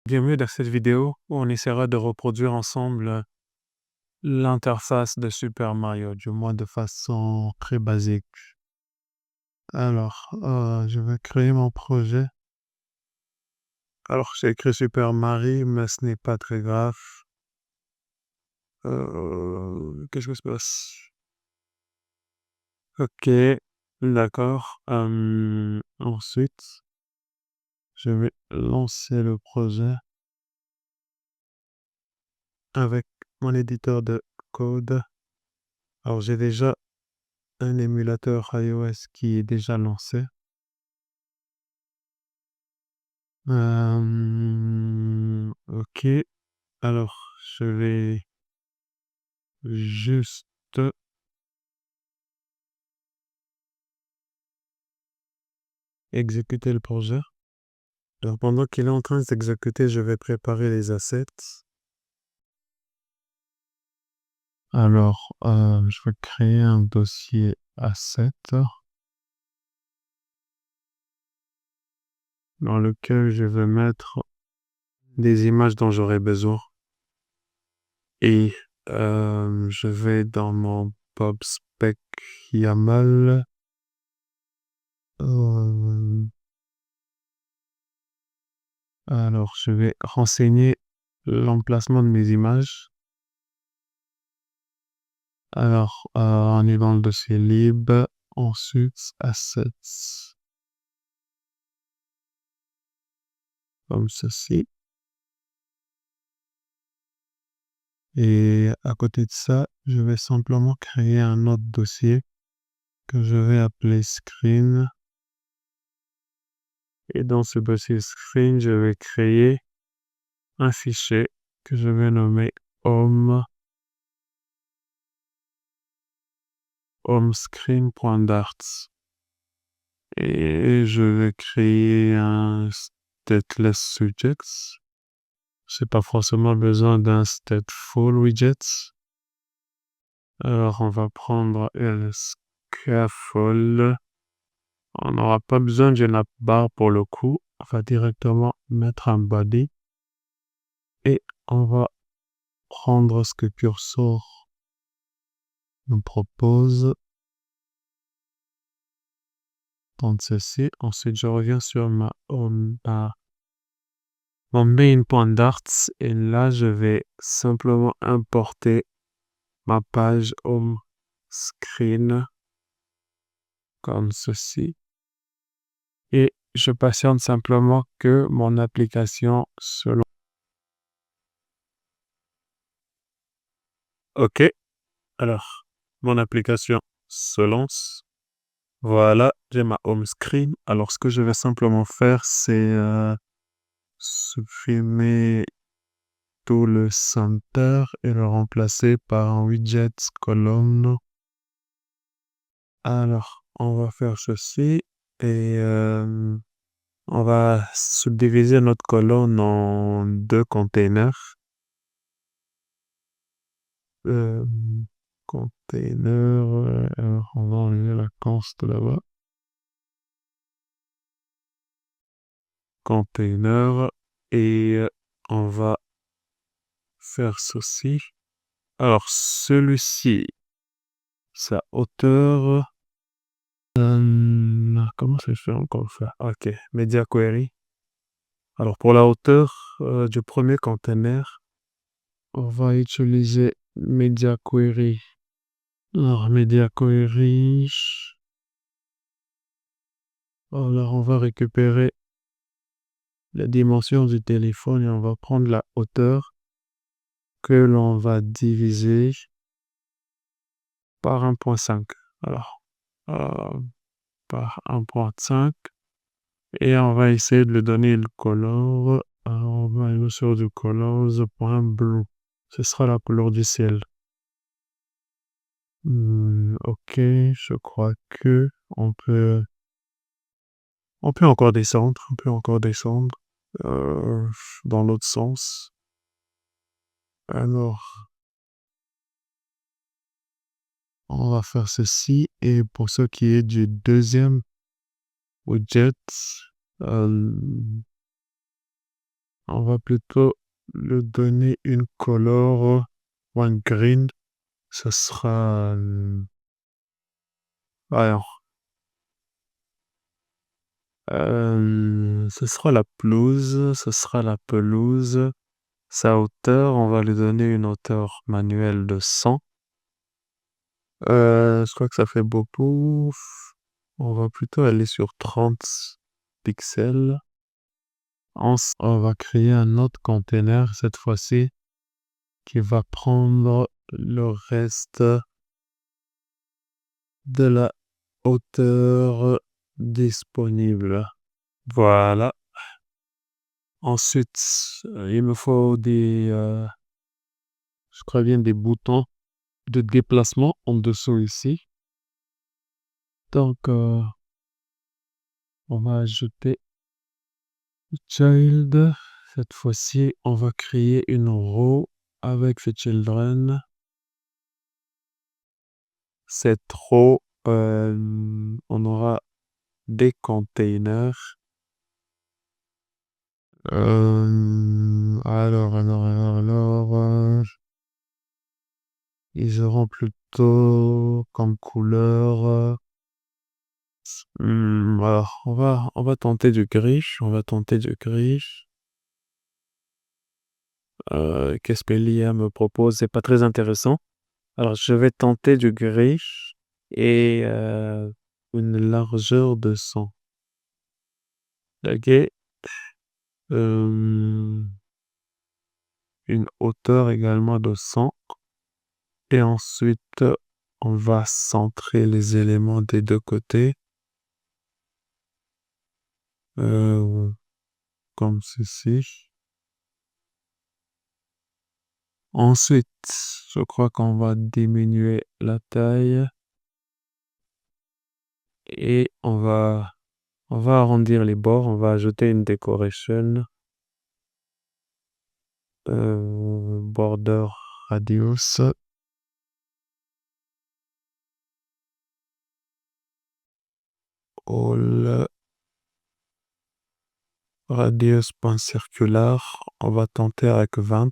Bienvenue dans cette vidéo où on essaiera de reproduire ensemble l'interface de Super Mario, du moins de façon très basique. Alors, je vais créer mon projet. Alors, j'ai écrit Super Mario, mais ce n'est pas très grave. Qu'est-ce que se passe? Ok, d'accord. Ensuite, je vais lancer le projet avec mon éditeur de code. Alors, j'ai déjà un émulateur iOS qui est déjà lancé. Ok, alors je vais juste exécuter le projet. Alors pendant qu'il est en train de s'exécuter, je vais préparer les assets. Alors, je vais créer un dossier asset dans lequel je vais mettre des images dont j'aurai besoin. Et je vais dans mon PubSpec YAML. Alors, je vais renseigner l'emplacement de mes images. Alors, on est dans le dossier lib, ensuite assets, comme ceci. Et à côté de ça, je vais simplement créer un autre dossier que je vais appeler screen. Et dans ce dossier screen, je vais créer un fichier que je vais nommer homescreen.dart. Et je vais créer un stateless subject. C'est pas forcément besoin d'un stateful widget. Alors, on va prendre le scaffold. On n'aura pas besoin d'une app bar pour le coup. On va directement mettre un body. Et on va prendre ce que Cursor nous propose. Prendre ceci. Ensuite, je reviens sur mon main.darts. Et là, je vais simplement importer ma page home screen comme ceci. Et je patiente simplement que mon application se lance. Ok, alors mon application se lance. Voilà, j'ai ma home screen. Alors ce que je vais simplement faire, c'est supprimer tout le center et le remplacer par un widget colonne. Alors, on va faire ceci et on va subdiviser notre colonne en deux containers. Container, alors on va enlever la const là-bas. Container et on va faire ceci. Alors celui-ci, sa hauteur. Comment ça se fait encore ça? Ok, Media Query. Alors pour la hauteur du premier container, on va utiliser Media Query. Alors Media Query. Alors on va récupérer la dimension du téléphone et on va prendre la hauteur que l'on va diviser par 1.5. Alors, par 1.5 et on va essayer de lui donner le color. Alors, on va aller sur du colors.blue. Ce sera la couleur du ciel. Ok, je crois que on peut encore descendre. On peut encore descendre dans l'autre sens. Alors, on va faire ceci. Et pour ce qui est du deuxième widget, On va plutôt lui donner une couleur ou un green. Ce sera... alors, ce sera la pelouse. Ce sera la pelouse. Sa hauteur, on va lui donner une hauteur manuelle de 100. Je crois que ça fait beaucoup. On va plutôt aller sur 30 pixels. On va créer un autre container cette fois-ci qui va prendre le reste de la hauteur disponible. Voilà. Ensuite, il me faut je crois bien des boutons de déplacement en dessous ici. Donc, on va ajouter child. Cette fois-ci, on va créer une row avec the children. Cette row, on aura des containers. Alors, ils auront plutôt comme couleur. Alors, on va tenter du gris. On va tenter du gris. Qu'est-ce que l'IA me propose? C'est pas très intéressant. Alors, je vais tenter du gris et une largeur de 100. Ok. Une hauteur également de 100. Et ensuite, on va centrer les éléments des deux côtés. Comme ceci. Ensuite, je crois qu'on va diminuer la taille et on va arrondir les bords. On va ajouter une decoration. Border radius. All radius point circular. On va tenter avec 20.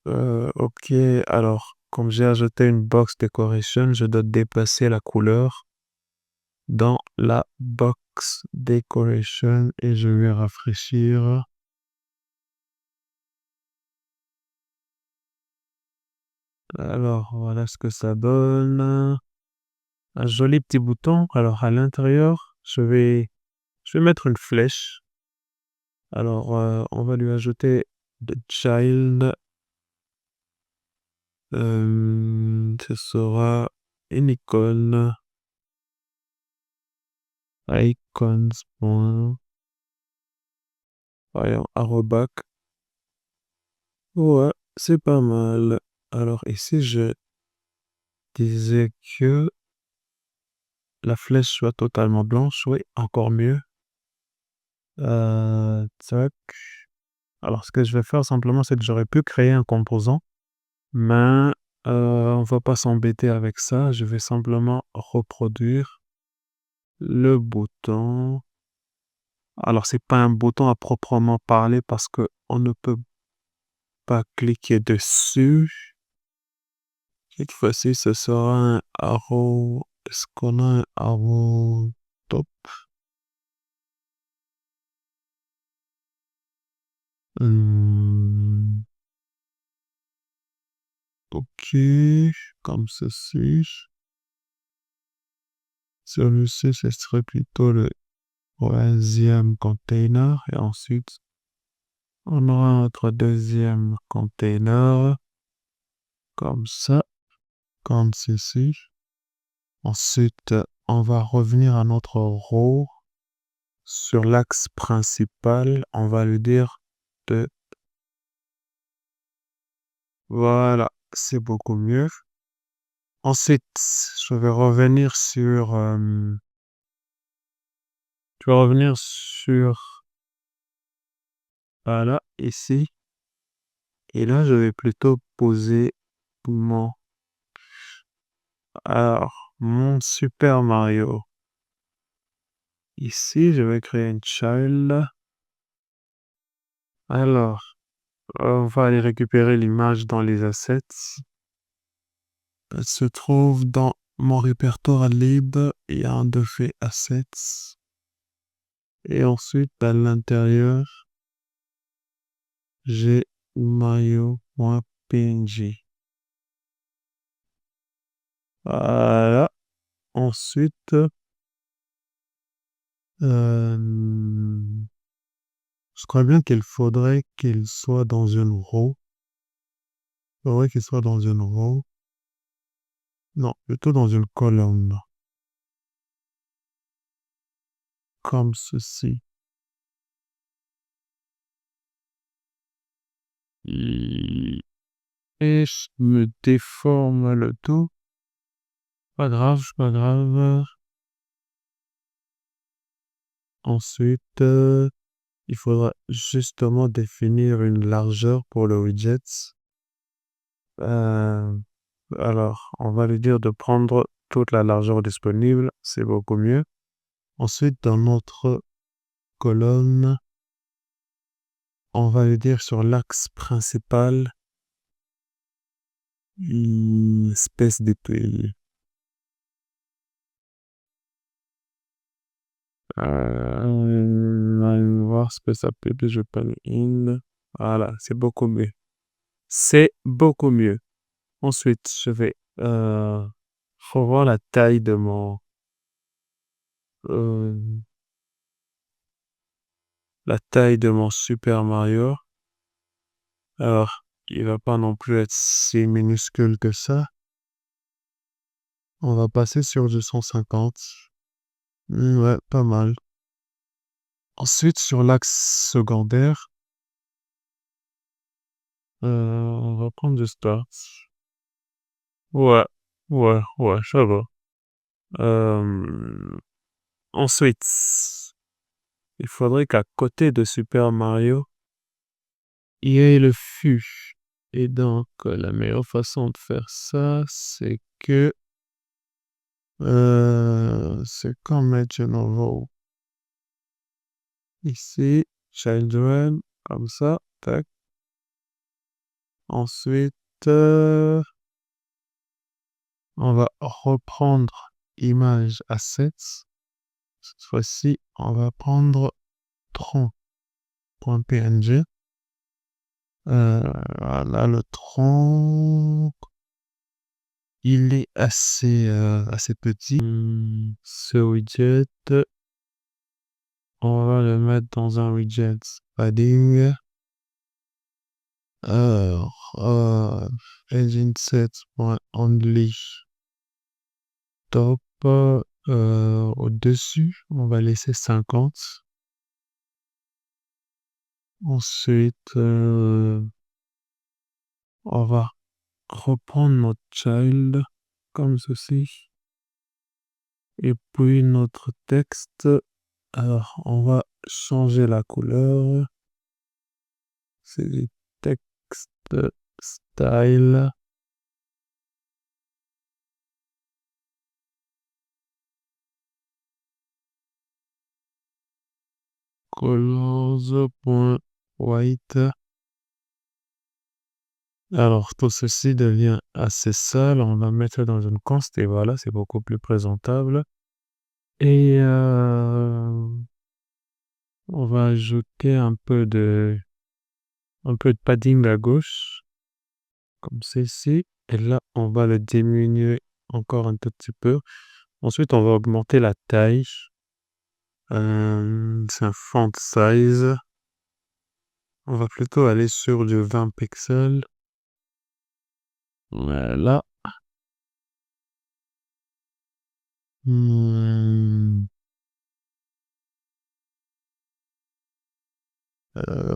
Ok, alors, comme j'ai ajouté une box decoration, je dois déplacer la couleur dans la box decoration et je vais rafraîchir. Alors, voilà ce que ça donne. Un joli petit bouton. Alors, à l'intérieur, je vais mettre une flèche. Alors, on va lui ajouter the child. Ce sera une icône. Icons. Voyons, arrobac. Ouais, c'est pas mal. Alors, ici, je disais que la flèche soit totalement blanche. Oui, encore mieux. Tac. Alors, ce que je vais faire simplement, c'est que j'aurais pu créer un composant, mais on va pas s'embêter avec ça. Je vais simplement reproduire le bouton. Alors, c'est pas un bouton à proprement parler parce que on ne peut pas cliquer dessus. Cette fois-ci, ce sera un arrow. Est-ce qu'on a un arrow top? Ok, comme ceci. Celui-ci, ce serait plutôt le troisième container. Et ensuite, on aura notre deuxième container. Comme ça, comme ceci. Ensuite, on va revenir à notre row. Sur l'axe principal, on va lui dire de... Voilà, c'est beaucoup mieux. Ensuite, je vais revenir sur... je vais revenir sur... Voilà, ici. Et là, je vais plutôt poser mon... Alors, mon Super Mario. Ici, je vais créer une child. Alors, on va aller récupérer l'image dans les assets. Elle se trouve dans mon répertoire lib. Il y a un dossier assets. Et ensuite, à l'intérieur, j'ai mayo.png. Voilà. Ensuite, je crois bien qu'il faudrait qu'il soit dans une row. Il faudrait qu'il soit dans une row. Non, plutôt dans une colonne. Comme ceci. Et je me déforme le tout. Pas grave, pas grave. Ensuite, il faudra justement définir une largeur pour le widget. Euh, alors, on va lui dire de prendre toute la largeur disponible, c'est beaucoup mieux. Ensuite, dans notre colonne, on va lui dire sur l'axe principal, space between. On va voir space appelé, je peine in. Voilà, c'est beaucoup mieux. C'est beaucoup mieux. Ensuite, je vais revoir la taille de euh, Super Mario. Alors, il va pas non plus être si minuscule que ça. On va passer sur du 150. Ouais, pas mal. Ensuite, sur l'axe secondaire, on va prendre du start. Ouais, ouais, ça va. Euh, Ensuite, il faudrait qu'à côté de Super Mario, il y ait le fût. Et donc, la meilleure façon de faire ça, c'est que c'est comme mettre un nouveau ici, children, comme ça, tac. Ensuite, on va reprendre image assets. Cette fois-ci, on va prendre tronc.png. Voilà, le tronc, il est assez petit. Ce widget, on va le mettre dans un widget padding. Alors, engine set.only top. Au-dessus, on va laisser 50. Ensuite, on va reprendre notre child comme ceci. Et puis notre texte, alors on va changer la couleur. C'est du texte style. Colors.white. Alors tout ceci devient assez sale. On va mettre dans une const et voilà, c'est beaucoup plus présentable. Et on va ajouter un peu de padding à gauche, comme ceci. Et là, on va le diminuer encore un tout petit peu. Ensuite, on va augmenter la taille. C'est un font size. On va plutôt aller sur du 20 pixels. Voilà.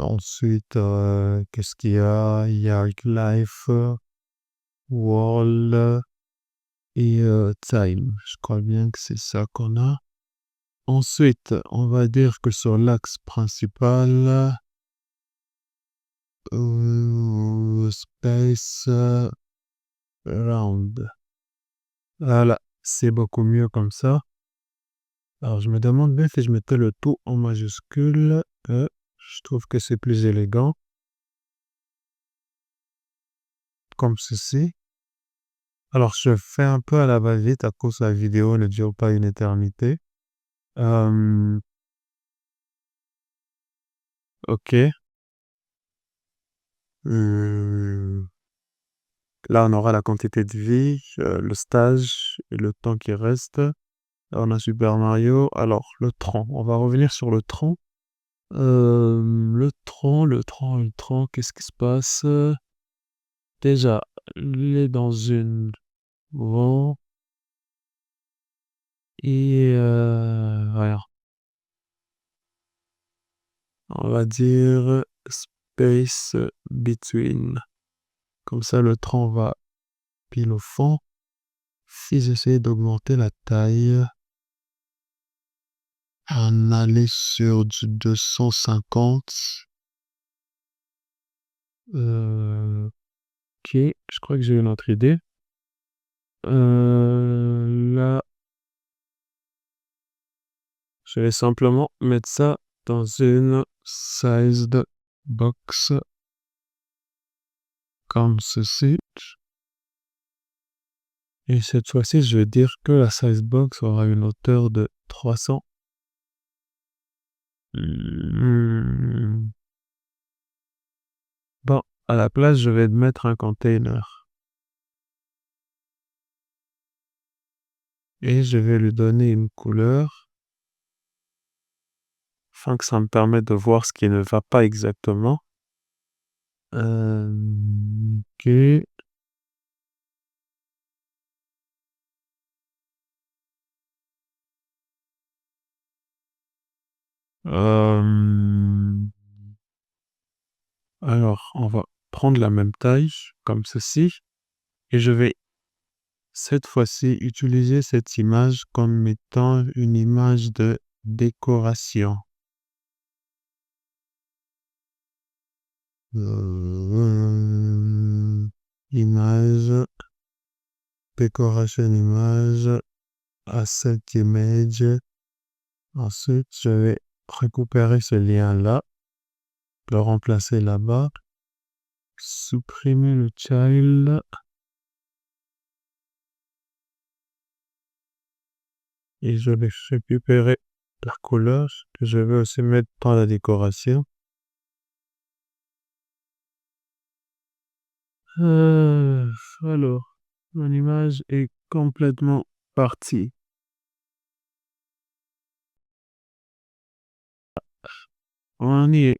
Ensuite, qu'est-ce qu'il y a? Il y a Life, World et Time. Je crois bien que c'est ça qu'on a. Ensuite, on va dire que sur l'axe principal, space round. Voilà, c'est beaucoup mieux comme ça. Alors, je me demande bien si je mettais le tout en majuscule. Je trouve que c'est plus élégant, comme ceci. Alors, je fais un peu à la va-vite à cause la vidéo ne dure pas une éternité. Euh, ok. Euh, Là, on aura la quantité de vie, le stage et le temps qui reste. Là, on a Super Mario. Alors, le tronc. On va revenir sur le tronc. Le tronc, qu'est-ce qui se passe? Déjà, il est dans une vent et voilà, on va dire space between. Comme ça, le tronc va pile au fond. Si j'essaie d'augmenter la taille, on allait sur du 250. Ok, je crois que j'ai une autre idée. Là, je vais simplement mettre ça dans une sized box comme ceci. Et cette fois-ci, je vais dire que la size box aura une hauteur de 300. Hmm. Bon, à la place, je vais mettre un container. Et je vais lui donner une couleur afin que ça me permette de voir ce qui ne va pas exactement. Ok. Euh, alors, on va prendre la même taille, comme ceci, et je vais cette fois-ci utiliser cette image comme étant une image de décoration. Image, decoration image, asset image. Ensuite, je vais récupérer ce lien-là, le remplacer là-bas, supprimer le child et je vais récupérer la couleur que je vais aussi mettre dans la décoration. Euh, alors, mon image est complètement partie. On y est.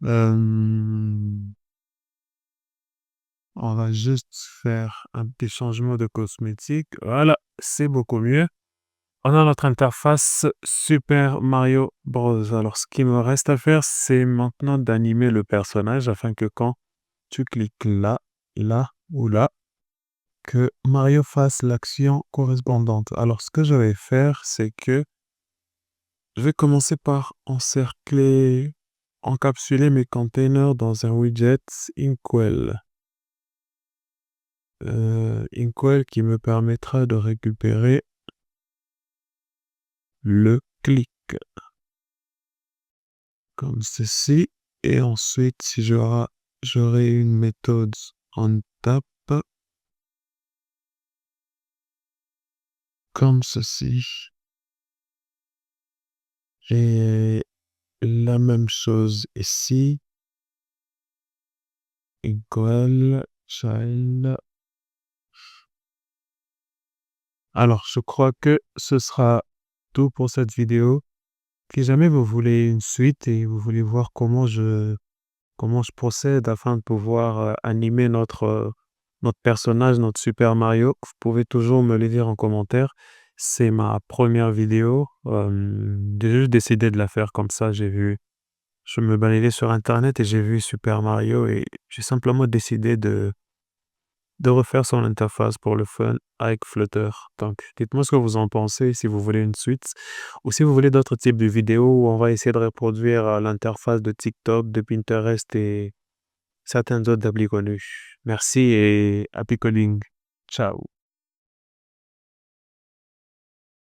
Euh, on va juste faire un petit changement de cosmétique. Voilà, c'est beaucoup mieux. On a notre interface Super Mario Bros. Alors, ce qui me reste à faire, c'est maintenant d'animer le personnage afin que quand tu cliques là, là ou là, que Mario fasse l'action correspondante. Alors, ce que je vais faire, c'est que je vais commencer par encapsuler mes containers dans un widget Inkwell. Inkwell qui me permettra de récupérer le clic comme ceci. Et ensuite, si j'aurai une méthode on tap comme ceci. Et la même chose ici. Equal child. Alors, je crois que ce sera tout pour cette vidéo. Si jamais vous voulez une suite et vous voulez voir comment je procède afin de pouvoir animer notre personnage, notre Super Mario, vous pouvez toujours me le dire en commentaire. C'est ma première vidéo. J'ai juste décidé de la faire comme ça. Je me baladais sur Internet et j'ai vu Super Mario et j'ai simplement décidé de refaire son interface pour le fun avec Flutter. Donc, dites-moi ce que vous en pensez, si vous voulez une suite ou si vous voulez d'autres types de vidéos où on va essayer de reproduire l'interface de TikTok, de Pinterest et certaines autres applis connues. Merci et happy coding. Ciao.